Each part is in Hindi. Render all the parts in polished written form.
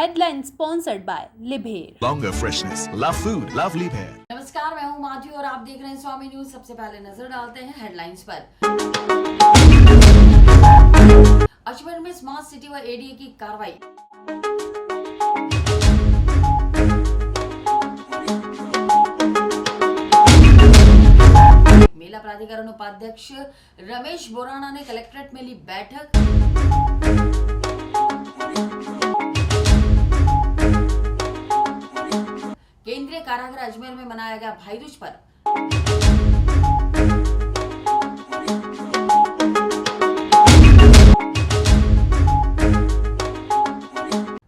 Headline sponsored by Liebherr. Longer freshness, love food, love Liebherr. नमस्कार, मैं हूं माधवी और आप देख रहे हैं स्वामी न्यूज। सबसे पहले नजर डालते हैं हेडलाइंस पर। अजमेर में स्मार्ट सिटी व एडीए की कार्रवाई। मेला प्राधिकरण उपाध्यक्ष रमेश बोराना ने कलेक्ट्रेट में ली बैठक। केंद्रीय कारागार अजमेर में मनाया गया भाई दूज पर्व।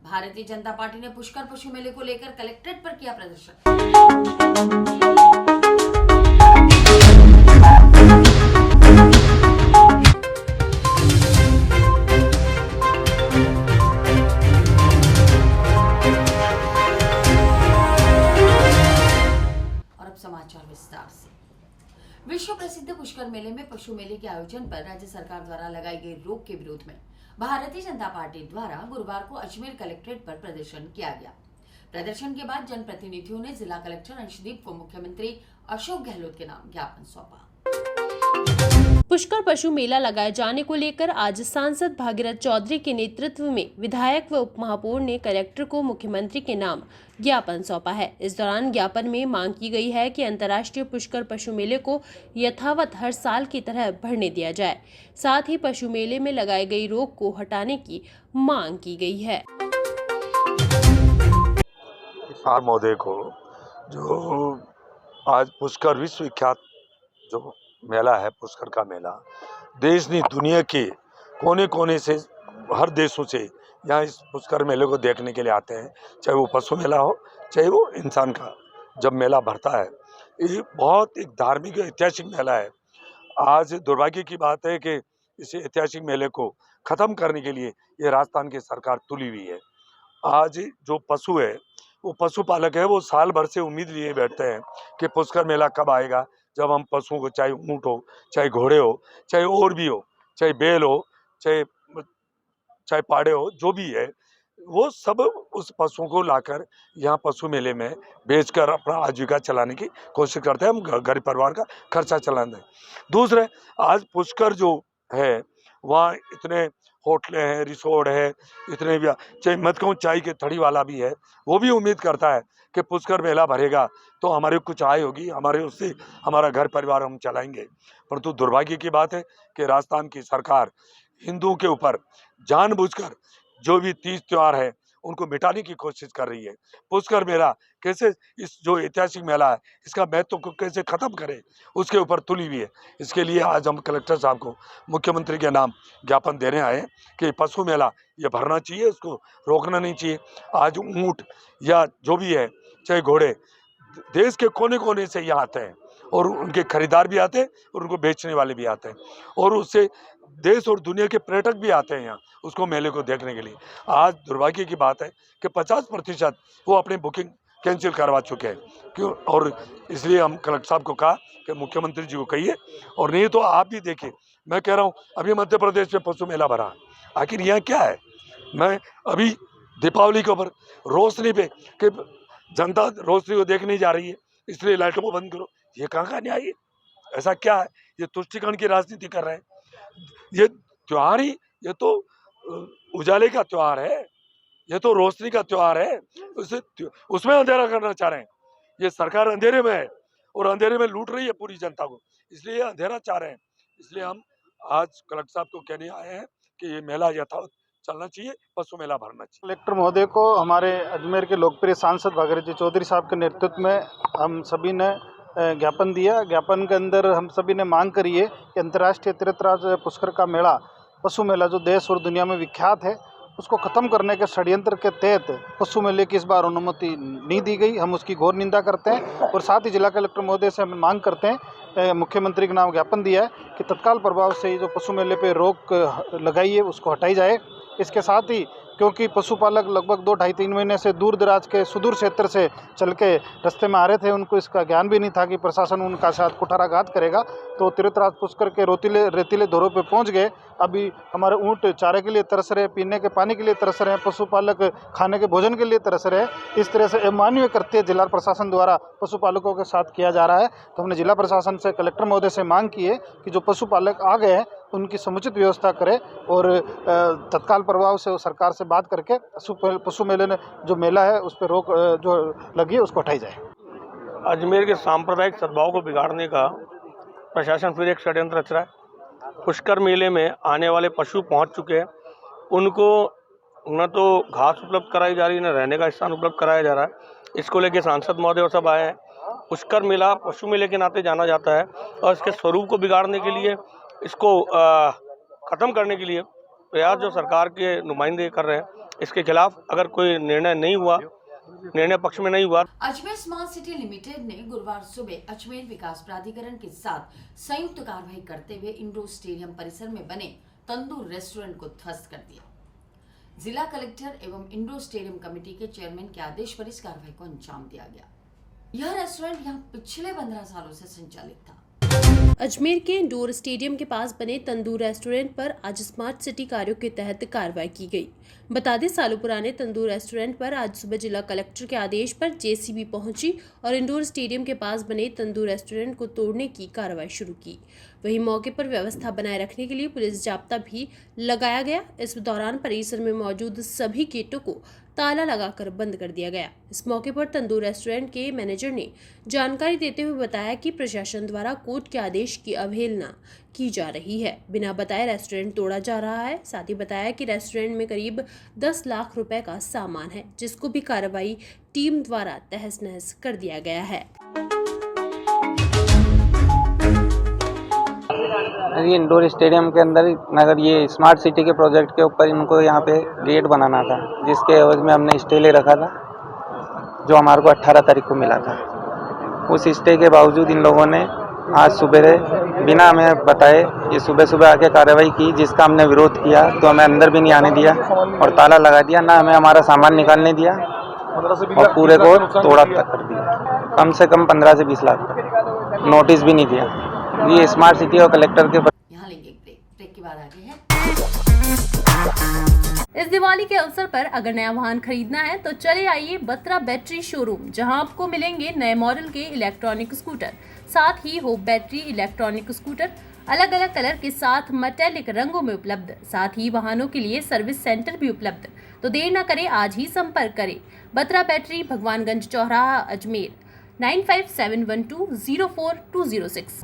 भारतीय जनता पार्टी ने पुष्कर पशु मेले को लेकर कलेक्ट्रेट पर किया प्रदर्शन। समाचार विस्तार से। विश्व प्रसिद्ध पुष्कर मेले में पशु मेले के आयोजन पर राज्य सरकार द्वारा लगाई गई रोक के विरोध में भारतीय जनता पार्टी द्वारा गुरुवार को अजमेर कलेक्ट्रेट पर प्रदर्शन किया गया। प्रदर्शन के बाद जनप्रतिनिधियों ने जिला कलेक्टर अंशदीप को मुख्यमंत्री अशोक गहलोत के नाम ज्ञापन सौंपा। पुष्कर पशु मेला लगाए जाने को लेकर आज सांसद भागीरथ चौधरी के नेतृत्व में विधायक व उप महापौर ने कलेक्टर को मुख्यमंत्री के नाम ज्ञापन सौंपा है। इस दौरान ज्ञापन में मांग की गई है कि अंतर्राष्ट्रीय पुष्कर पशु मेले को यथावत हर साल की तरह भरने दिया जाए। साथ ही पशु मेले में लगाई गई रोक को हटाने की मांग की गई है। किसान महोदय को जो आज पुष्कर विश्व विख्यात जो मेला है, पुष्कर का मेला, देश नहीं दुनिया के कोने कोने से, हर देशों से यहाँ इस पुष्कर मेले को देखने के लिए आते हैं। चाहे वो पशु मेला हो, चाहे वो इंसान का जब मेला भरता है, ये बहुत एक धार्मिक ऐतिहासिक मेला है। आज दुर्भाग्य की बात है कि इस ऐतिहासिक मेले को ख़त्म करने के लिए ये राजस्थान की सरकार तुली हुई है। आज जो पशु है, वो पशुपालक है, वो साल भर से उम्मीद लिए बैठते हैं कि पुष्कर मेला कब आएगा, जब हम पशुओं को, चाहे ऊँट हो, चाहे घोड़े हो, चाहे और भी हो, चाहे बैल हो, चाहे पाड़े हो, जो भी है, वो सब उस पशुओं को लाकर यहाँ पशु मेले में बेचकर अपना आजीविका चलाने की कोशिश करते हैं। हम गरीब परिवार का खर्चा चलाते हैं। दूसरे, आज पुष्कर जो है वहाँ इतने होटलें हैं, रिसोर्ट है, इतने भी, चाहे मत कहूँ चाय के थड़ी वाला भी है, वो भी उम्मीद करता है कि पुष्कर मेला भरेगा तो हमारे कुछ आय होगी, हमारे उससे हमारा घर परिवार हम चलाएंगे। परंतु दुर्भाग्य की बात है कि राजस्थान की सरकार हिंदुओं के ऊपर जानबूझकर जो भी तीज त्योहार है उनको मिटाने की कोशिश कर रही है। पुष्कर मेला कैसे, इस जो ऐतिहासिक मेला है, इसका महत्व को कैसे खत्म करे, उसके ऊपर तुली हुई है। इसके लिए आज हम कलेक्टर साहब को मुख्यमंत्री के नाम ज्ञापन देने आए हैं कि पशु मेला ये भरना चाहिए, उसको रोकना नहीं चाहिए। आज ऊँट या जो भी है, चाहे घोड़े, देश के कोने कोने से यहाँ आते हैं और उनके खरीदार भी आते हैं और उनको बेचने वाले भी आते हैं, और उससे देश और दुनिया के पर्यटक भी आते हैं यहाँ उसको, मेले को देखने के लिए। आज दुर्भाग्य की बात है कि 50% वो अपनी बुकिंग कैंसिल करवा चुके हैं। क्यों? और इसलिए हम कलेक्टर साहब को कहा कि मुख्यमंत्री जी को कहिए, और नहीं तो आप भी देखिए। मैं कह रहा हूँ, अभी मध्य प्रदेश में पशु मेला भरा, आखिर यहाँ क्या है? मैं अभी दीपावली के ऊपर रोशनी पे कि जनता रोशनी को देखने जा रही है, इसलिए लाइटों को बंद करो, ये कहाँ का न्याय है? ऐसा क्या है? ये तुष्टिकरण की राजनीति कर रहे हैं। ये त्योहार ही, ये तो उजाले का त्योहार है, ये तो रोशनी का त्योहार है, उसमें अंधेरा करना चाह रहे हैं। ये सरकार अंधेरे में है और अंधेरे में लूट रही है पूरी जनता को, इसलिए अंधेरा चाह रहे हैं। इसलिए हम आज कलेक्टर साहब को कहने आए हैं कि ये मेला यथावत चलना चाहिए, पशु मेला भरना चाहिए। कलेक्टर महोदय को हमारे अजमेर के लोकप्रिय सांसद भागीरथ चौधरी साहब के नेतृत्व में हम सभी ने ज्ञापन दिया। ज्ञापन के अंदर हम सभी ने मांग करी है कि अंतर्राष्ट्रीय तीर्थराज पुष्कर का मेला, पशु मेला जो देश और दुनिया में विख्यात है, उसको ख़त्म करने के षड्यंत्र के तहत पशु मेले की इस बार अनुमति नहीं दी गई। हम उसकी घोर निंदा करते हैं और साथ ही जिला कलेक्टर महोदय से हम मांग करते हैं, मुख्यमंत्री के नाम ज्ञापन दिया है कि तत्काल प्रभाव से ये जो पशु मेले पे रोक लगाई है उसको हटाई जाए। इसके साथ ही क्योंकि पशुपालक लगभग 2-2.5-3 महीने से दूर दराज के सुदूर क्षेत्र से चल के रास्ते में आ रहे थे, उनको इसका ज्ञान भी नहीं था कि प्रशासन उनका साथ कुठाराघात करेगा, तो तीर्थराज पुष्कर के रेतीले दौरों पे पहुंच गए। अभी हमारे ऊँट चारे के लिए तरस रहे, पीने के पानी के लिए तरस रहे हैं, पशुपालक खाने के भोजन के लिए तरस रहे हैं। इस तरह से अमानवीय कृत्य जिला प्रशासन द्वारा पशुपालकों के साथ किया जा रहा है। तो हमने जिला प्रशासन से, कलेक्टर महोदय से मांग की है कि जो पशुपालक आ गए हैं उनकी समुचित व्यवस्था करे और तत्काल प्रभाव से सरकार से बात करके पशु मेले ने जो मेला है उस पर रोक जो लगी है उसको हटाई जाए। अजमेर के सांप्रदायिक सद्भाव को बिगाड़ने का प्रशासन फिर एक षड्यंत्र रच रहा है। पुष्कर मेले में आने वाले पशु पहुंच चुके हैं, उनको न तो घास उपलब्ध कराई जा रही है, न रहने का स्थान उपलब्ध कराया जा रहा है। इसको लेके सांसद महोदय और सब आए हैं। पुष्कर मेला पशु मेले के नाते जाना जाता है और इसके स्वरूप को बिगाड़ने के लिए, इसको ख़त्म करने के लिए प्रयास जो सरकार के नुमाइंदे कर रहे हैं, इसके खिलाफ अगर कोई निर्णय नहीं हुआ, निर्णय पक्ष में नहीं हुआ। अजमेर स्मार्ट सिटी लिमिटेड ने गुरुवार सुबह अजमेर विकास प्राधिकरण के साथ संयुक्त कार्रवाई करते हुए इंडोर स्टेडियम परिसर में बने तंदूर रेस्टोरेंट को ध्वस्त कर दिया। जिला कलेक्टर एवं इंडोर स्टेडियम कमेटी के चेयरमैन के आदेश पर इस कार्रवाई को अंजाम दिया गया। यह रेस्टोरेंट यहाँ पिछले 15 सालों से संचालित था। अजमेर के इंडोर स्टेडियम के पास बने तंदूर रेस्टोरेंट पर आज स्मार्ट सिटी कार्यों के तहत कार्रवाई की गई। बता दें, सालों पुराने तंदूर रेस्टोरेंट पर आज सुबह जिला कलेक्टर के आदेश पर जेसीबी पहुंची और इंडोर स्टेडियम के पास बने तंदूर रेस्टोरेंट को तोड़ने की कार्रवाई शुरू की। वहीं मौके पर व्यवस्था बनाए रखने के लिए पुलिस जाब्ता भी लगाया गया। इस दौरान परिसर में मौजूद सभी गेटों को ताला लगाकर बंद कर दिया गया। इस मौके पर तंदूर रेस्टोरेंट के मैनेजर ने जानकारी देते हुए बताया कि प्रशासन द्वारा कोर्ट के आदेश की अवहेलना की जा रही है। बिना बताए रेस्टोरेंट तोड़ा जा रहा है। साथ ही बताया कि रेस्टोरेंट में करीब 10 लाख रुपए का सामान है, जिसको भी कार्रवाई टीम द्वारा तहस नहस कर दिया गया है। ये इंडोर स्टेडियम के अंदर नगर ये स्मार्ट सिटी के प्रोजेक्ट के ऊपर इनको यहाँ पे गेट बनाना था, जिसके एवज में हमने स्टे ले रखा था, जो हमारे को 18 तारीख को मिला था। उस स्टे के बावजूद इन लोगों ने आज सुबह बिना हमें बताए ये सुबह आके कार्रवाई की, जिसका हमने विरोध किया। तो हमें अंदर भी नहीं आने दिया और ताला लगा दिया, ना हमें हमारा सामान निकालने दिया और पूरे को तोड़ा तक कर दिया। कम से कम 15 से 20 लाख नोटिस भी नहीं दिया। ये स्मार्ट सिटी और कलेक्टर के यहाँ लेंगे ब्रेक के बाद आगे है। इस दिवाली के अवसर पर अगर नया वाहन खरीदना है तो चले आइए बत्रा बैटरी शोरूम, जहां आपको मिलेंगे नए मॉडल के इलेक्ट्रॉनिक स्कूटर, साथ ही होप बैटरी इलेक्ट्रॉनिक स्कूटर अलग अलग कलर के साथ मेटेलिक रंगों में उपलब्ध। साथ ही वाहनों के लिए सर्विस सेंटर भी उपलब्ध। तो देर न करें, आज ही संपर्क करें। बत्रा बैटरी, भगवानगंज चौराहा, Ajmer 9571204206।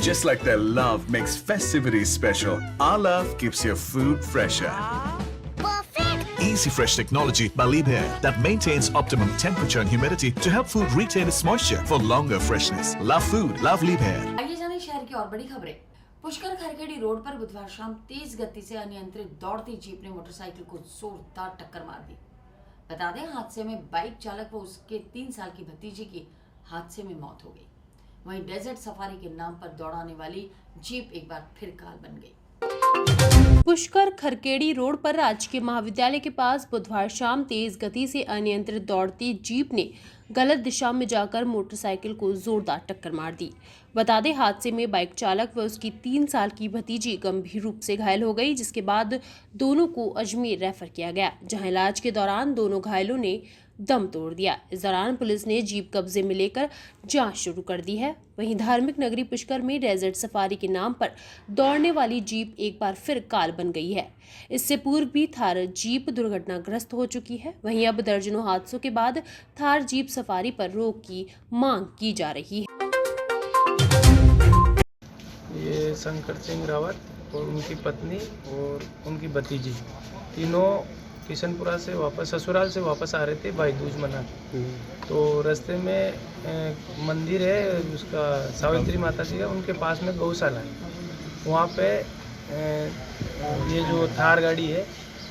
Just like their love makes festivities special, our love keeps your food fresher. Perfect! Easy Fresh technology by Liebherr that maintains optimum temperature and humidity to help food retain its moisture for longer freshness. Love food, love Liebherr. आइए जाने शहर की और बड़ी खबरें। पुष्कर खरखेड़ी रोड पर बुधवार शाम तेज गति से अनियंत्रित दौड़ती जीप ने मोटरसाइकिल को जोरदार टक्कर मार दी। बता दें, हादसे में बाइक चालक व उसके 3 साल की भतीजी की हादसे में मौत हो गई। वहीं डेजर्ट सफारी के नाम पर दौड़ाने वाली जीप एक बार फिर काल बन गई। पुष्कर खरखेड़ी रोड पर राजकीय महाविद्यालय के पास बुधवार शाम तेज गति से अनियंत्रित दौड़ती जीप ने गलत दिशा में जाकर मोटरसाइकिल को जोरदार टक्कर मार दी। बता दें, हादसे में बाइक चालक व उसकी 3 साल की भतीजी गंभीर रूप से घायल हो गई, जिसके बाद दोनों को अजमेर रेफर किया गया, जहां इलाज के दौरान दोनों घायलों ने दम तोड़ दिया। इस दौरान पुलिस ने जीप कब्जे में लेकर जांच शुरू कर दी है। वहीं धार्मिक नगरी पुष्कर में डेजर्ट सफारी के नाम पर दौड़ने वाली जीप एक बार फिर काल बन गई है। इससे पूर्व भी थार जीप दुर्घटनाग्रस्त हो चुकी है। वहीं अब दर्जनों हादसों के बाद थार जीप सफारी पर रोक की मांग की जा रही है। ये शंकर सिंह रावत और उनकी पत्नी और उनकी भतीजी तीनों किशनपुरा से वापस ससुराल से वापस आ रहे थे भाई दूज मना। तो रास्ते में मंदिर है उसका सावित्री माता जी का, उनके पास में गौशाला है। वहाँ पे ये जो थार गाड़ी है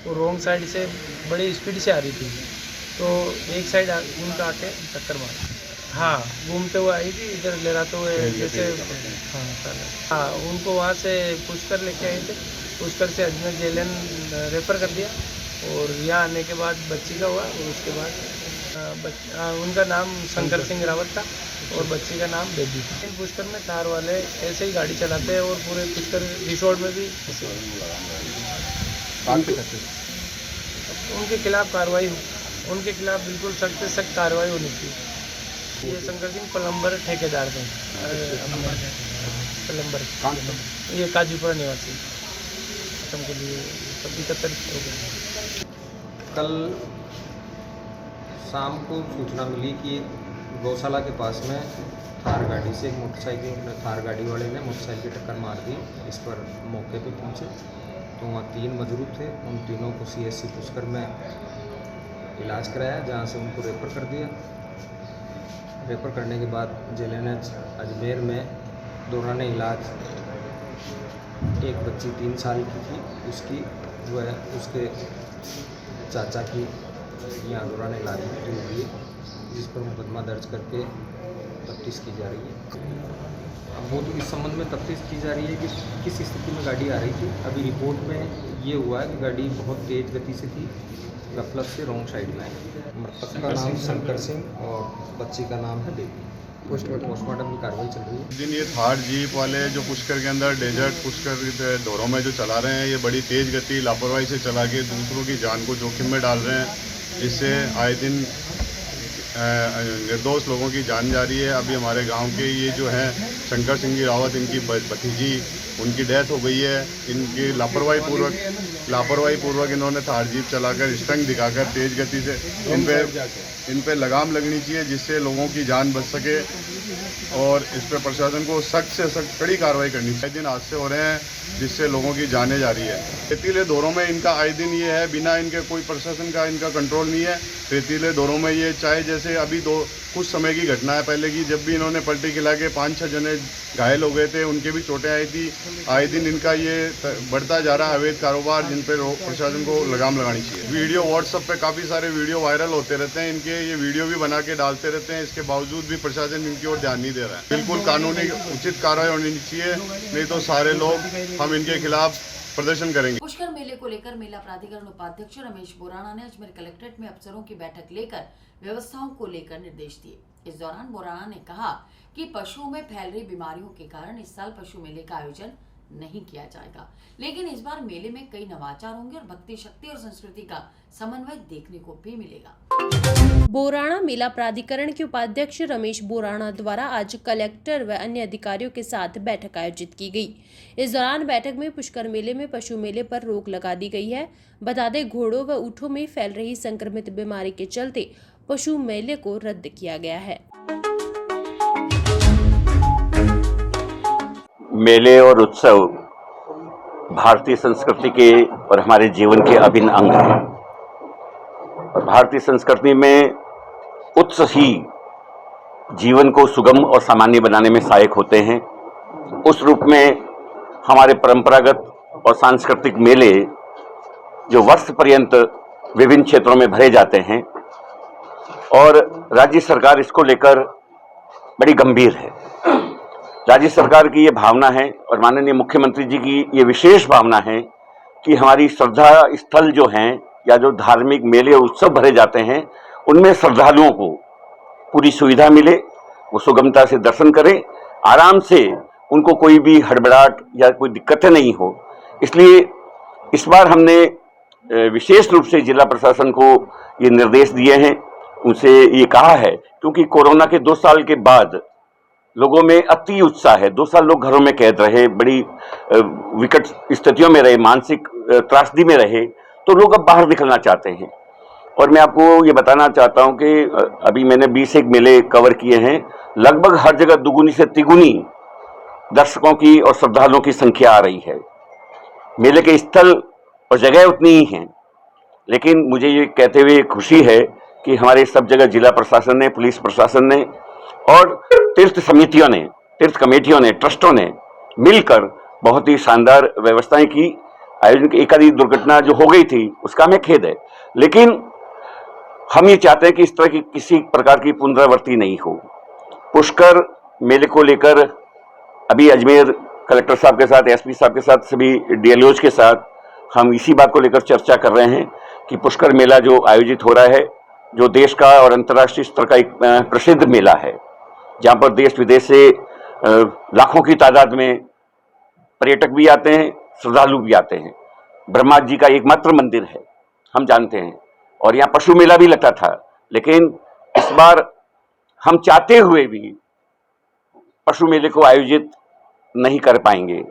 वो रोंग साइड से बड़ी स्पीड से आ रही थी। तो एक साइड उनका आके टक्कर मारा। हाँ, घूमते हुए आई थी, इधर लहराते हुए जैसे हाँ उनको वहाँ से पुष्कर लेके आए थे। पुष्कर से अजमेर जेएलएन रेफ़र कर दिया और यहाँ आने के बाद बच्ची का हुआ और उसके बाद उनका नाम शंकर सिंह रावत था और बच्ची का नाम बेबी। पुष्कर में थार वाले ऐसे ही गाड़ी चलाते हैं और पूरे पुष्कर रिसोर्ट में भी ऐसे उनके खिलाफ कार्रवाई, उनके खिलाफ बिल्कुल सख्त से सख्त कार्रवाई होनी चाहिए। ये शंकर सिंह प्लम्बर ठेकेदार थे, प्लम्बर ये काजूपुरा निवासी के लिए 71 हो गए। कल शाम को सूचना मिली कि गौशाला के पास में थार गाड़ी से एक मोटरसाइकिल, थार गाड़ी वाले ने मोटरसाइकिल की टक्कर मार दी। इस पर मौके पे पहुंचे तो वहाँ 3 मजरूर थे। उन तीनों को CSC पुष्कर में इलाज कराया, जहाँ से उनको रेफ़र कर दिया। रेफ़र करने के बाद JLNH अजमेर में दौरान इलाज एक बच्ची 3 साल की थी, उसकी वह उसके चाचा की यहाँ दौरान इलाज में मृत्यु हुई, जिस पर मुकदमा दर्ज करके तफ्तीश की जा रही है। अब वो तो इस संबंध में तफ्तीश की जा रही है कि किस स्थिति में गाड़ी आ रही थी। अभी रिपोर्ट में ये हुआ है कि गाड़ी बहुत तेज़ गति से थी, गफलत से रॉन्ग साइड में आई। मृतक का नाम शंकर सिंह और बच्ची का नाम है बेबी। पोस्टमार्टम की कार्रवाई चल रही है। दिन ये थार जीप वाले जो पुष्कर के अंदर डेजर्ट पुष्कर ढोरों में जो चला रहे हैं, ये बड़ी तेज़ गति लापरवाही से चला के दूसरों की जान को जोखिम में डाल रहे हैं, जिससे आए दिन निर्दोष लोगों की जान जा रही है। अभी हमारे गांव के ये जो हैं शंकर सिंह रावत, इनकी भतीजी, उनकी डेथ हो गई है। इनकी लापरवाही पूर्वक इन्होंने थार जीप चलाकर स्टंट दिखाकर तेज़ गति से इन पे लगाम लगनी चाहिए, जिससे लोगों की जान बच सके और इस पर प्रशासन को सख्त से सख्त कड़ी कार्रवाई करनी चाहिए। दिन हादसे हो रहे हैं जिससे लोगों की जानें जा रही है। रेतीले दौरों में इनका आए दिन ये है, बिना इनके कोई प्रशासन का इनका कंट्रोल नहीं है। रेतीले दौरों में ये चाहे जैसे अभी कुछ समय की घटना है पहले की, जब भी इन्होंने पलटी खिला के 5-6 जने घायल हो गए थे, उनके भी चोटें आई थी। आए दिन इनका ये बढ़ता जा रहा है अवैध कारोबार, जिन पर प्रशासन को लगाम लगानी चाहिए। वीडियो व्हाट्सएप पे काफ़ी सारे वीडियो वायरल होते रहते हैं इनके, ये वीडियो भी बना के डालते रहते हैं। इसके बावजूद भी प्रशासन इनकी ओर ध्यान नहीं दे रहा है। बिल्कुल कानूनी उचित कार्रवाई होनी चाहिए, नहीं तो सारे लोग हम इनके खिलाफ प्रदर्शन करेंगे। पुष्कर मेले को लेकर मेला प्राधिकरण उपाध्यक्ष रमेश बोराणा ने अजमेर कलेक्ट्रेट में अफसरों की बैठक लेकर व्यवस्थाओं को लेकर निर्देश दिए। इस दौरान बोराणा ने कहा कि पशुओं में फैल रही बीमारियों के कारण इस साल पशु मेले का आयोजन नहीं किया जाएगा, लेकिन इस बार मेले में कई नवाचार होंगे और भक्ति शक्ति और संस्कृति का समन्वय देखने को भी मिलेगा। बोराणा मेला प्राधिकरण के उपाध्यक्ष रमेश बोराणा द्वारा आज कलेक्टर व अन्य अधिकारियों के साथ बैठक आयोजित की गई। इस दौरान बैठक में पुष्कर मेले में पशु मेले पर रोक लगा दी गई है। बता दें, घोड़ों व ऊँटों में फैल रही संक्रमित बीमारी के चलते पशु मेले को रद्द किया गया है। मेले और उत्सव भारतीय संस्कृति के और हमारे जीवन के अभिन्न अंग हैं। और भारतीय संस्कृति में उत्सव ही जीवन को सुगम और सामान्य बनाने में सहायक होते हैं। उस रूप में हमारे परंपरागत और सांस्कृतिक मेले जो वर्ष पर्यंत विभिन्न क्षेत्रों में भरे जाते हैं और राज्य सरकार इसको लेकर बड़ी गंभीर है। राज्य सरकार की ये भावना है और माननीय मुख्यमंत्री जी की ये विशेष भावना है कि हमारी श्रद्धा स्थल जो हैं या जो धार्मिक मेले उत्सव भरे जाते हैं, उनमें श्रद्धालुओं को पूरी सुविधा मिले, वो सुगमता से दर्शन करें, आराम से, उनको कोई भी हड़बड़ाहट या कोई दिक्कतें नहीं हो। इसलिए इस बार हमने विशेष रूप से जिला प्रशासन को ये निर्देश दिए हैं, उनसे ये कहा है, क्योंकि कोरोना के 2 साल के बाद लोगों में अति उत्साह है। 2 साल लोग घरों में कैद रहे, बड़ी विकट स्थितियों में रहे, मानसिक त्रासदी में रहे, तो लोग अब बाहर निकलना चाहते हैं। और मैं आपको ये बताना चाहता हूं कि अभी मैंने 20 मेले कवर किए हैं। लगभग हर जगह दुगुनी से तिगुनी दर्शकों की और श्रद्धालुओं की संख्या आ रही है। मेले के स्थल और जगह उतनी ही हैं, लेकिन मुझे ये कहते हुए खुशी है कि हमारे सब जगह जिला प्रशासन ने, पुलिस प्रशासन ने और तीर्थ समितियों ने, तीर्थ कमेटियों ने, ट्रस्टों ने मिलकर बहुत ही शानदार व्यवस्थाएं की। आयोजन की एक आधी दुर्घटना जो हो गई थी उसका हमें खेद है, लेकिन हम ये चाहते हैं कि इस तरह की किसी प्रकार की पुनरावृत्ति नहीं हो। पुष्कर मेले को लेकर अभी अजमेर कलेक्टर साहब के साथ, एसपी साहब के साथ, सभी डीएलओज के साथ हम इसी बात को लेकर चर्चा कर रहे हैं कि पुष्कर मेला जो आयोजित हो रहा है, जो देश का और अंतर्राष्ट्रीय स्तर का एक प्रसिद्ध मेला है, जहाँ पर देश विदेश से लाखों की तादाद में पर्यटक भी आते हैं, श्रद्धालु भी आते हैं। ब्रह्मा जी का एकमात्र मंदिर है, हम जानते हैं, और यहाँ पशु मेला भी लगता था। लेकिन इस बार हम चाहते हुए भी पशु मेले को आयोजित नहीं कर पाएंगे,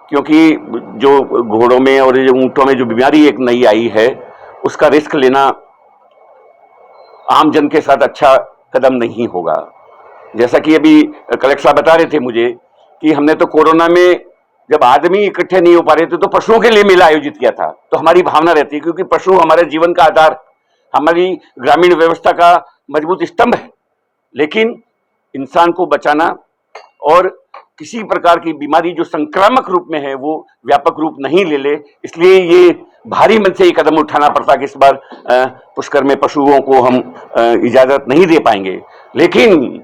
क्योंकि जो घोड़ों में और जो ऊँटों में जो बीमारी एक नई आई है, उसका रिस्क लेना आम जन के साथ अच्छा कदम नहीं होगा। जैसा कि अभी कलेक्टर साहब बता रहे थे मुझे कि हमने तो कोरोना में जब आदमी इकट्ठे नहीं हो पा रहे थे तो पशुओं के लिए मेला आयोजित किया था। तो हमारी भावना रहती है, क्योंकि पशु हमारे जीवन का आधार, हमारी ग्रामीण व्यवस्था का मजबूत स्तंभ है। लेकिन इंसान को बचाना और किसी प्रकार की बीमारी जो संक्रामक रूप में है वो व्यापक रूप नहीं ले ले, इसलिए ये भारी मन से ये कदम उठाना पड़ता कि इस बार पुष्कर में पशुओं को हम इजाजत नहीं दे पाएंगे। लेकिन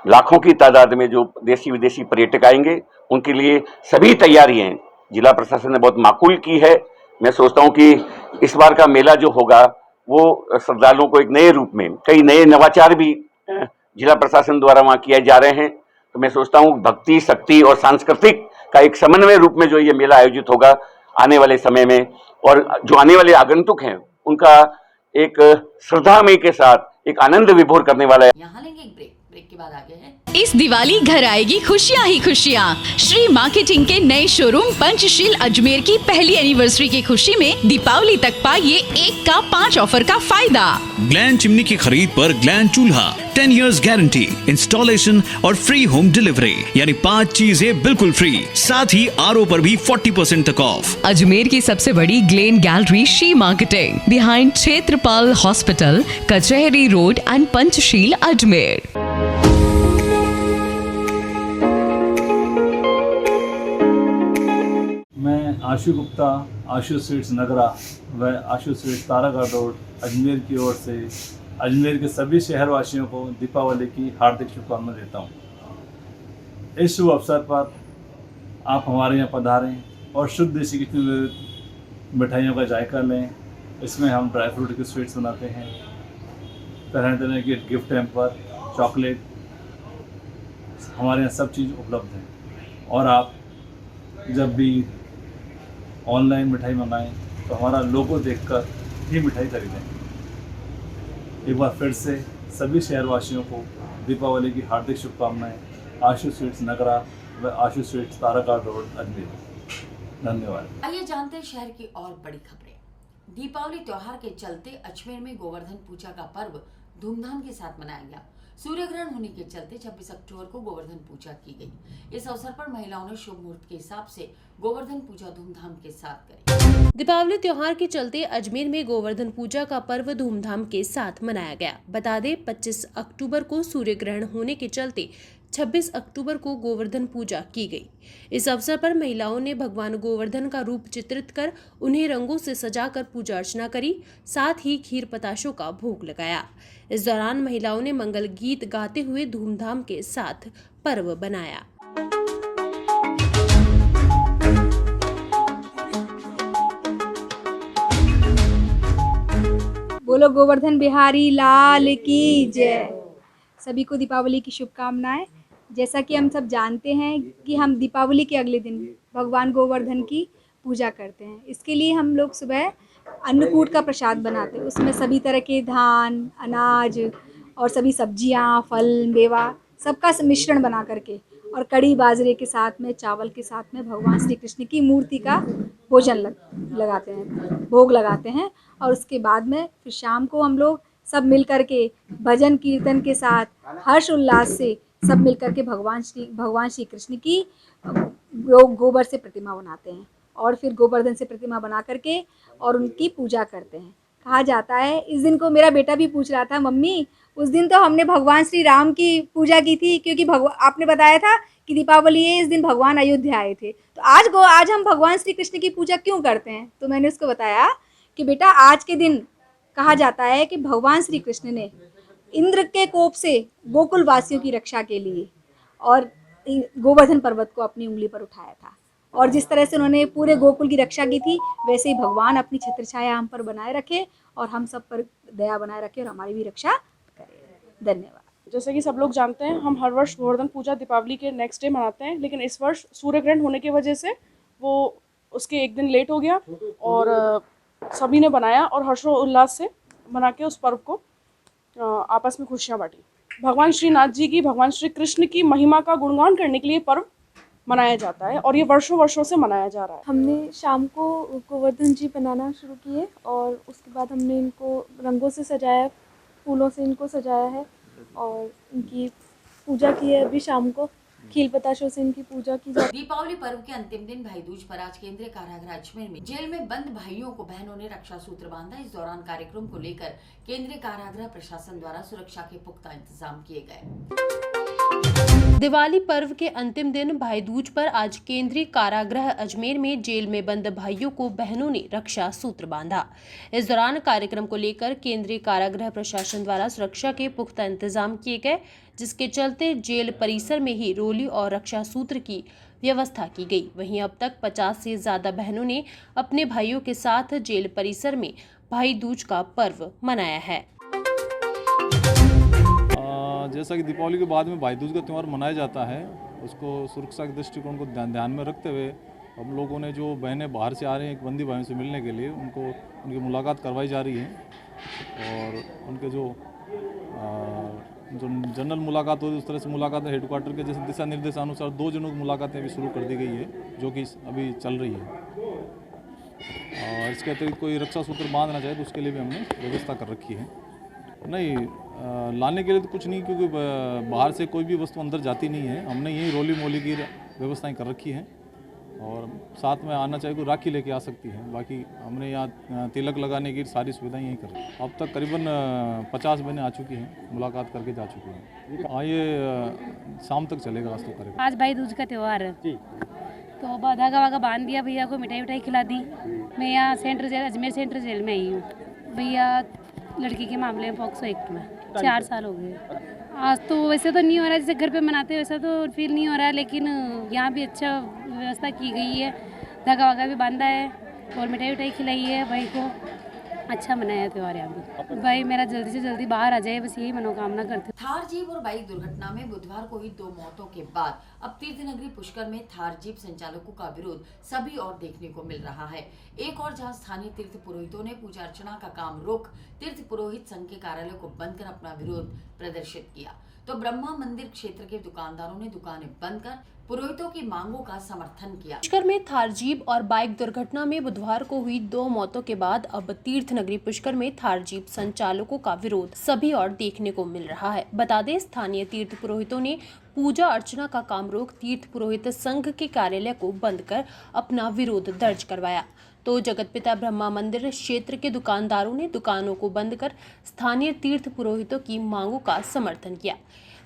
लाखों की तादाद में जो देशी विदेशी पर्यटक आएंगे, उनके लिए सभी तैयारियां जिला प्रशासन ने बहुत माकूल की है। मैं सोचता हूं कि इस बार का मेला जो होगा वो श्रद्धालुओं को एक नए रूप में, कई नए नवाचार भी जिला प्रशासन द्वारा वहाँ किए जा रहे हैं। तो मैं सोचता हूँ भक्ति, शक्ति और सांस्कृतिक का एक समन्वय रूप में जो ये मेला आयोजित होगा आने वाले समय में, और जो आने वाले आगंतुक हैं उनका एक श्रद्धामय के साथ एक आनंद विभोर करने वाला है। यहाँ लेंगे एक ब्रेक के बाद आगे है। इस दिवाली घर आएगी खुशियाँ ही खुशियाँ। श्री मार्केटिंग के नए शोरूम पंचशील अजमेर की पहली एनिवर्सरी की खुशी में दीपावली तक पाइए 1 का 5 ऑफर का फायदा। ग्लैन चिमनी की खरीद पर ग्लैन चूल्हा 10 इयर्स गारंटी, इंस्टॉलेशन और फ्री होम डिलीवरी, यानी 5 चीजें बिल्कुल फ्री। साथ ही आरओ पर भी 40% तक ऑफ। अजमेर की सबसे बड़ी Glen gallery Shri marketing, behind Kshetrapal hospital, Kachahri road and Panchsheel Ajmer. मैं आशु गुप्ता, आशु स्वीट्स नगरा व आशु स्वीट्स तारागढ़ रोड अजमेर की ओर से अजमेर के सभी शहरवासियों को दीपावली की हार्दिक शुभकामनाएं देता हूं। इस शुभ अवसर पर आप हमारे यहाँ पधारें और शुद्ध देसी की मिठाइयों का जायका लें। इसमें हम ड्राई फ्रूट की स्वीट्स बनाते हैं, तरह तरह के गिफ्ट हैम्पर, चॉकलेट, हमारे यहाँ सब चीज़ उपलब्ध है। और आप जब भी ऑनलाइन मिठाई मंगाएं तो हमारा लोगो देखकर ही मिठाई खरीदें। एक बार फिर से सभी शहरवासियों को दीपावली की हार्दिक शुभकामनाएं। आशु स्वीट्स नगरा व आशु स्वीट्स तारागढ़ रोड अजमेर। धन्यवाद। आइए जानते हैं शहर की और बड़ी खबरें। दीपावली त्योहार के चलते अजमेर में गोवर्धन पूजा का पर्व धूमधाम के साथ मनाया गया। सूर्य ग्रहण होने के चलते 26 अक्टूबर को गोवर्धन पूजा की गई। इस अवसर पर महिलाओं ने शुभ मुहूर्त के हिसाब से गोवर्धन पूजा धूमधाम के साथ करी। दीपावली त्योहार के चलते अजमेर में गोवर्धन पूजा का पर्व धूमधाम के साथ मनाया गया। बता दें 25 अक्टूबर को सूर्य ग्रहण होने के चलते 26 अक्टूबर को गोवर्धन पूजा की गई। इस अवसर पर महिलाओं ने भगवान गोवर्धन का रूप चित्रित कर उन्हें रंगों से सजाकर पूजा अर्चना करी, साथ ही खीर पताशों का भोग लगाया। इस दौरान महिलाओं ने मंगल गीत गाते हुए धूमधाम के साथ पर्व बनाया। बोलो गोवर्धन बिहारी लाल की जय। सभी को दीपावली की शुभकामनाएं। जैसा कि हम सब जानते हैं कि हम दीपावली के अगले दिन भगवान गोवर्धन की पूजा करते हैं। इसके लिए हम लोग सुबह अन्नकूट का प्रसाद बनाते हैं। उसमें सभी तरह के धान, अनाज और सभी सब्जियां, फल, मेवा सबका मिश्रण बना करके और कड़ी बाजरे के साथ में, चावल के साथ में भगवान श्री कृष्ण की मूर्ति का भोजन लगाते हैं, भोग लगाते हैं। और उसके बाद में फिर शाम को हम लोग सब मिल कर के भजन कीर्तन के साथ हर्ष उल्लास से सब मिल कर के भगवान श्री कृष्ण की गोबर से प्रतिमा बनाते हैं और फिर गोवर्धन से प्रतिमा बना करके और उनकी पूजा करते हैं। कहा जाता है, इस दिन को मेरा बेटा भी पूछ रहा था, मम्मी उस दिन तो हमने भगवान श्री राम की पूजा की थी, क्योंकि आपने बताया था कि दीपावली है, इस दिन भगवान अयोध्या आए थे, तो आज हम भगवान श्री कृष्ण की पूजा क्यों करते हैं? तो मैंने उसको बताया कि बेटा आज के दिन कहा जाता है कि भगवान श्री कृष्ण ने इंद्र के कोप से गोकुल वासियों की रक्षा के लिए और गोवर्धन पर्वत को अपनी उंगली पर उठाया था, और जिस तरह से उन्होंने पूरे गोकुल की रक्षा की थी, वैसे ही भगवान अपनी छत्र छाया हम पर बनाए रखे और हम सब पर दया बनाए रखे और हमारी भी रक्षा करे। धन्यवाद। जैसे कि सब लोग जानते हैं, हम हर वर्ष गोवर्धन पूजा दीपावली के नेक्स्ट डे मनाते हैं, लेकिन इस वर्ष सूर्य ग्रहण होने की वजह से वो उसके एक दिन लेट हो गया और सभी ने बनाया और हर्षोल्लास से मना के उस पर्व को आपस में खुशियाँ बांटी। भगवान श्रीनाथ जी की, भगवान श्री कृष्ण की महिमा का गुणगान करने के लिए पर्व मनाया जाता है और ये वर्षों वर्षों से मनाया जा रहा है। हमने शाम को गोवर्धन जी बनाना शुरू किए और उसके बाद हमने इनको रंगों से सजाया, फूलों से इनको सजाया है और इनकी पूजा की है। अभी शाम को खील बताशों से इनकी पूजा की जाती है। दीपावली पर्व के अंतिम दिन भाई दूज पर आज केंद्रीय कारागृह अजमेर में जेल में बंद भाइयों को बहनों ने रक्षा सूत्र बांधा। इस दौरान कार्यक्रम को लेकर केंद्रीय कारागृह प्रशासन द्वारा सुरक्षा के पुख्ता इंतजाम किए गए। दिवाली पर्व के अंतिम दिन भाई दूज पर आज केंद्रीय कारागृह अजमेर में जेल में बंद भाइयों को बहनों ने रक्षा सूत्र बांधा। इस दौरान कार्यक्रम को लेकर केंद्रीय कारागृह प्रशासन द्वारा सुरक्षा के पुख्ता इंतजाम किए गए, जिसके चलते जेल परिसर में ही रोली और रक्षा सूत्र की व्यवस्था की गई। वहीं अब तक 50 से ज्यादा बहनों ने अपने भाइयों के साथ जेल परिसर में भाई दूज का पर्व मनाया है। जैसा कि दीपावली के बाद में भाई दूज का त्यौहार मनाया जाता है, उसको सुरक्षा के दृष्टिकोण को ध्यान में रखते हुए हम लोगों ने जो बहनें बाहर से आ रही हैं एक बंदी भाइयों से मिलने के लिए, उनकी मुलाकात करवाई जा रही है और उनके जो जनरल मुलाकात होती है उस तरह से मुलाकात हेडक्वार्टर के जैसे दिशा निर्देशानुसार 2 जनों की मुलाकातें भी शुरू कर दी गई है, जो कि अभी चल रही है। और इसके अतिरिक्त कोई रक्षा सूत्र बांधना चाहे तो उसके लिए भी हमने व्यवस्था कर रखी है। नहीं, लाने के लिए तो कुछ नहीं, क्योंकि बाहर से कोई भी वस्तु अंदर जाती नहीं है। हमने यही रोली मोली की व्यवस्थाएं कर रखी हैं और साथ में आना चाहे कोई राखी लेके आ सकती है। बाकी हमने यहाँ तिलक लगाने की सारी सुविधाएं यहीं कर रही हैं। अब तक करीबन 50 बहनें आ चुकी हैं, मुलाकात करके जा चुकी हैं। हाँ, ये शाम तक चलेगा आज तो करेगा। आज भाई दूज का त्यौहार है तो धागा वागा बांध दिया, भैया को मिठाई विठाई खिला दी। मैं यहाँ central jail Ajmer central jail में आई हूँ। भैया लड़की के मामले में पॉक्सो एक्ट में 4 साल हो गए। आज तो वैसे तो नहीं हो रहा है, जैसे घर पे मनाते हैं वैसा तो फील नहीं हो रहा है, लेकिन यहाँ भी अच्छा व्यवस्था की गई है। धागा वागा भी बांधा है और मिठाई विठाई खिलाई है। भाई को अच्छा मनाया त्यौहार यहाँ पे। भाई मेरा जल्दी से जल्दी बाहर आ जाए, बस यही मनोकामना करते। थार जीप और बाइक दुर्घटना में बुधवार को हुई 2 मौतों के बाद अब तीर्थनगरी पुष्कर में थार जीप संचालकों का विरोध सभी और देखने को मिल रहा है। एक और जहां स्थानीय तीर्थ पुरोहितों ने पूजा अर्चना का काम रोक तीर्थ पुरोहित संघ के कार्यालय को बंद कर अपना विरोध प्रदर्शित किया, तो ब्रह्मा मंदिर क्षेत्र के दुकानदारों ने दुकानें बंद कर पुरोहितों की मांगों का समर्थन किया। पुष्कर में थार जीप और बाइक दुर्घटना में बुधवार को हुई 2 मौतों के बाद अब तीर्थ नगरी पुष्कर में थार जीप संचालकों का विरोध सभी और देखने को मिल रहा है। बता दें, स्थानीय तीर्थ पुरोहितों ने पूजा अर्चना का काम रोक तीर्थ पुरोहित संघ के कार्यालय को बंद कर अपना विरोध दर्ज करवाया, तो जगतपिता ब्रह्मा मंदिर क्षेत्र के दुकानदारों ने दुकानों को बंद कर स्थानीय तीर्थ पुरोहितों की मांगों का समर्थन किया।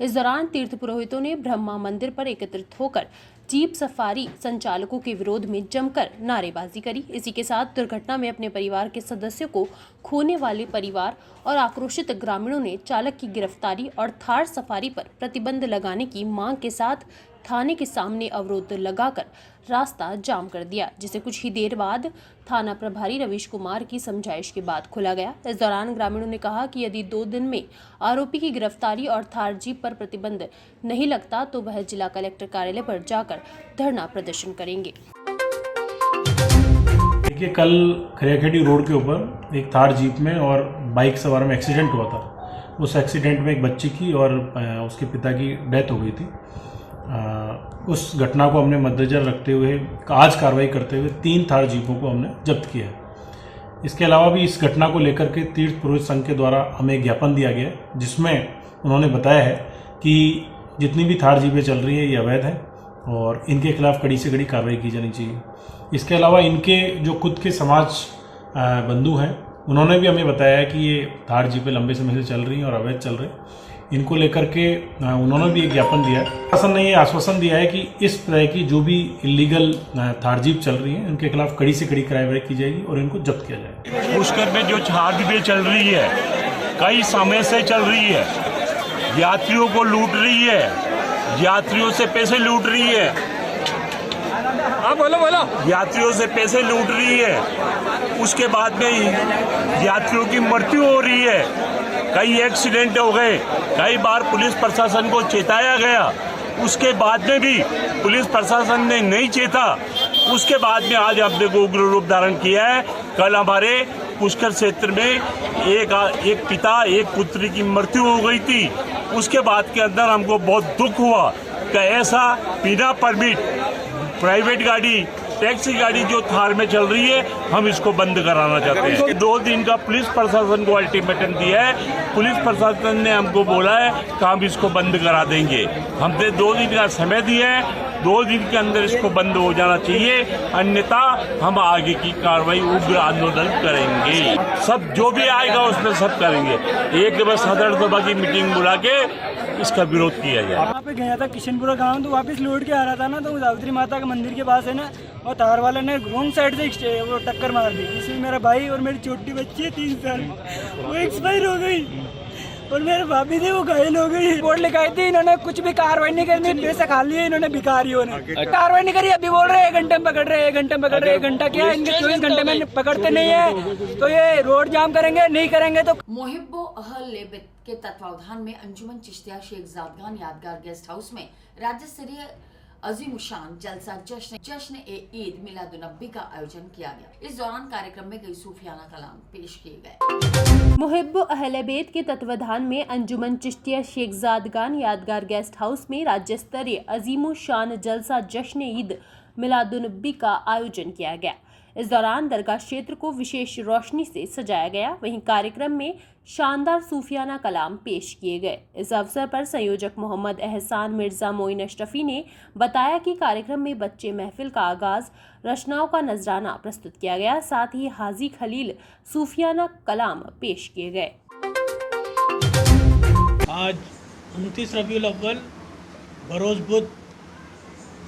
इस दौरान तीर्थ पुरोहितों ने ब्रह्मा मंदिर पर एकत्रित होकर जीप सफारी संचालकों के विरोध में जमकर नारेबाजी करी। इसी के साथ दुर्घटना में अपने परिवार के सदस्यों को खोने वाले परिवार और आक्रोशित ग्रामीणों ने चालक की गिरफ्तारी और थार सफारी पर प्रतिबंध लगाने की मांग के साथ थाने के सामने अवरोध लगाकर रास्ता जाम कर दिया, जिसे कुछ ही देर बाद थाना प्रभारी रवीश कुमार की समझाइश के बाद खोला गया। इस दौरान ग्रामीणों ने कहा कि यदि 2 दिन में आरोपी की गिरफ्तारी और थार जीप पर प्रतिबंध नहीं लगता तो वह जिला कलेक्टर कार्यालय पर जाकर धरना प्रदर्शन करेंगे। देखिए, कल खरियाखेड़ी रोड के ऊपर एक थार जीप में और बाइक सवार में एक्सीडेंट हुआ था। उस एक्सीडेंट में एक बच्ची की और उसके पिता की डेथ हो गई थी। उस घटना को हमने मद्देनजर रखते हुए आज कार्रवाई करते हुए 3 थार जीपों को हमने जब्त किया है। इसके अलावा भी इस घटना को लेकर के तीर्थ पुरोहित संघ के द्वारा हमें एक ज्ञापन दिया गया, जिसमें उन्होंने बताया है कि जितनी भी थार जीपें चल रही हैं ये अवैध है और इनके खिलाफ कड़ी से कड़ी कार्रवाई की जानी चाहिए। इसके अलावा इनके जो खुद के समाज बंधु हैं, उन्होंने भी हमें बताया है कि ये थार जीपें लंबे समय से चल रही हैं और अवैध चल रही हैं। इनको लेकर के उन्होंने भी एक ज्ञापन दिया है। प्रशासन ने ये आश्वासन दिया है कि इस तरह की जो भी इलीगल थार जीप चल रही है उनके खिलाफ कड़ी से कड़ी कार्रवाई की जाएगी और इनको जब्त किया जाएगा। पुष्कर में जो थार जीपें चल रही है कई समय से चल रही है, यात्रियों को लूट रही है, यात्रियों से पैसे लूट रही है। बोलो यात्रियों से पैसे लूट रही है। उसके बाद में यात्रियों की मृत्यु हो रही है, कई एक्सीडेंट हो गए, कई बार पुलिस प्रशासन को चेताया गया, उसके बाद में भी पुलिस प्रशासन ने नहीं चेता। उसके बाद में आज हमने को उग्र रूप धारण किया है। कल हमारे पुष्कर क्षेत्र में एक पिता एक पुत्री की मृत्यु हो गई थी। उसके बाद के अंदर हमको बहुत दुख हुआ कि ऐसा बिना परमिट प्राइवेट गाड़ी टैक्सी गाड़ी जो थार में चल रही है हम इसको बंद कराना चाहते हैं। 2 दिन का पुलिस प्रशासन को अल्टीमेटम दिया है। पुलिस प्रशासन ने हमको बोला है कि हम इसको बंद करा देंगे। हमने 2 दिन का समय दिया है, 2 दिन के अंदर इसको बंद हो जाना चाहिए, अन्यथा हम आगे की कार्रवाई उग्र आंदोलन करेंगे। सब जो भी आएगा उसमें सब करेंगे। एक बस सदर सभा की मीटिंग बुला के इसका विरोध किया जाए। वहाँ पे गया था किशनपुरा गांव, तो वापस लौट के आ रहा था ना, तो सावित्री माता के मंदिर के पास है ना, और तार वाले ने रॉन्ग साइड से वो टक्कर मार दी, जिसमें मेरा भाई और मेरी छोटी बच्ची है 3 साल, वो एक्सपायर हो गई और मेरे भाभी थी वो घायल हो गई। रिपोर्ट लिखाई थी, इन्होंने कुछ भी कार्रवाई नहीं करनी, पैसे खा लिए इन्होंने भिखारियों ने, कार्रवाई नहीं करी। अभी बोल रहे 1 घंटे में पकड़ रहे, 1 घंटे में पकड़ रहे। 1 घंटा क्या, इनके 24 घंटे में पकड़ते नहीं है, तो ये रोड जाम करेंगे, नहीं करेंगे तो। मोहिब्बो अहल लेबित के तत्वावधान में अंजुमन चिश्तिया शेख जादगान यादगार गेस्ट हाउस में राज्य स्तरीय अजीमुशान जलसा जश्न ए ईद मिलादुन्नबी का आयोजन किया गया। इस दौरान कार्यक्रम में कई सूफियाना कलाम पेश किए गए। मुहिब्बो अहले बैत के तत्वावधान में अंजुमन चिश्तिया शेख जादगान यादगार गेस्ट हाउस में राज्य स्तरीय अजीमुशान जलसा जश्न ईद मिलादुन्नबी का आयोजन किया गया। इस दौरान दरगाह क्षेत्र को विशेष रोशनी से सजाया गया। वहीं कार्यक्रम में शानदार सूफियाना कलाम पेश किए गए। इस अवसर पर संयोजक मोहम्मद एहसान मिर्जा मोइन अशरफी ने बताया कि कार्यक्रम में बच्चे महफिल का आगाज रचनाओं का नजराना प्रस्तुत किया गया, साथ ही हाजी खलील सूफियाना कलाम पेश किए गए। आज 29 रबीउल अव्वल बरोज़ बुध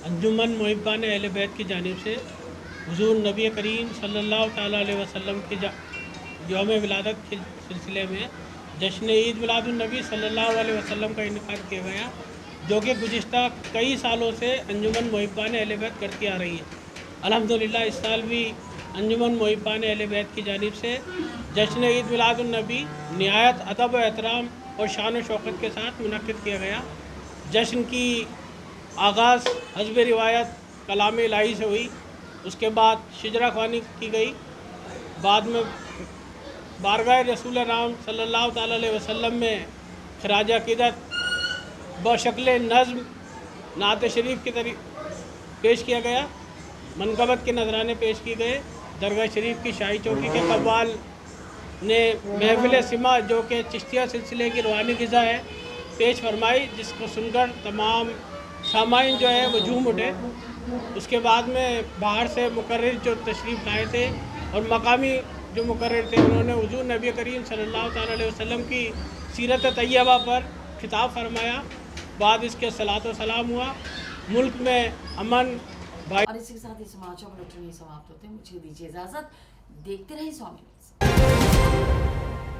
अंजुमन मुहिब्बान अहले बैत की जानिब से हुजूर नबी करीम सल्लल्लाहु ताला अलैहि वसल्लम के यौम विलादत के सिलसिले में जश्न ईद मिलादुन्नबी सल्लल्लाहु अलैहि वसल्लम का इनेकाद किया गया, जो कि गुज़िश्ता कई सालों से अंजुमन मुहिब्बान अहले बैत करती आ रही है। अल्हम्दुलिल्लाह इस साल भी अंजुमन मुहिब्बान अहले बैत की जानिब से जश्न ईद मिलादुन्नबी निहायत अदब व एहतराम और शान व शौकत के साथ मुनक्किद किया गया। जश्न की आगाज़ हस्ब रिवायत कलाम इलाही से हुई, उसके बाद शिजरा ख्वानी की गई, बाद में बारगाह रसूल राम सल्लल्लाहु ताला अलैहि वसल्लम में खराज अक़ीदत बशक्ल नज़्म नात शरीफ की तरह पेश किया गया। मनक़बत के नजराने पेश किए गए। दरगाह शरीफ की शाही चौकी के कव्वाल ने महफिल सिमा, जो कि चिश्तिया सिलसिले की रूहानी ग़िज़ा है, पेश फरमाई, जिसको सुनकर तमाम सामाइन जो है वो झूम उठे। उसके बाद में बाहर से मुकर्रिर जो तशरीफ़ लाए थे और मकामी जो मुकर्रिर थे, उन्होंने हुजूर नबी करीम सल्लल्लाहु ताला अलैहि वसल्लम की सीरत तैयबा पर खिताब फरमाया। बाद इसके सलात व सलाम हुआ। मुल्क में अमन भाई। और इसी के साथ ही समाचार बुलेटिन समाप्त होते हैं। मुझे दीजिए इजाज़त। देखते रहिए स्वामी।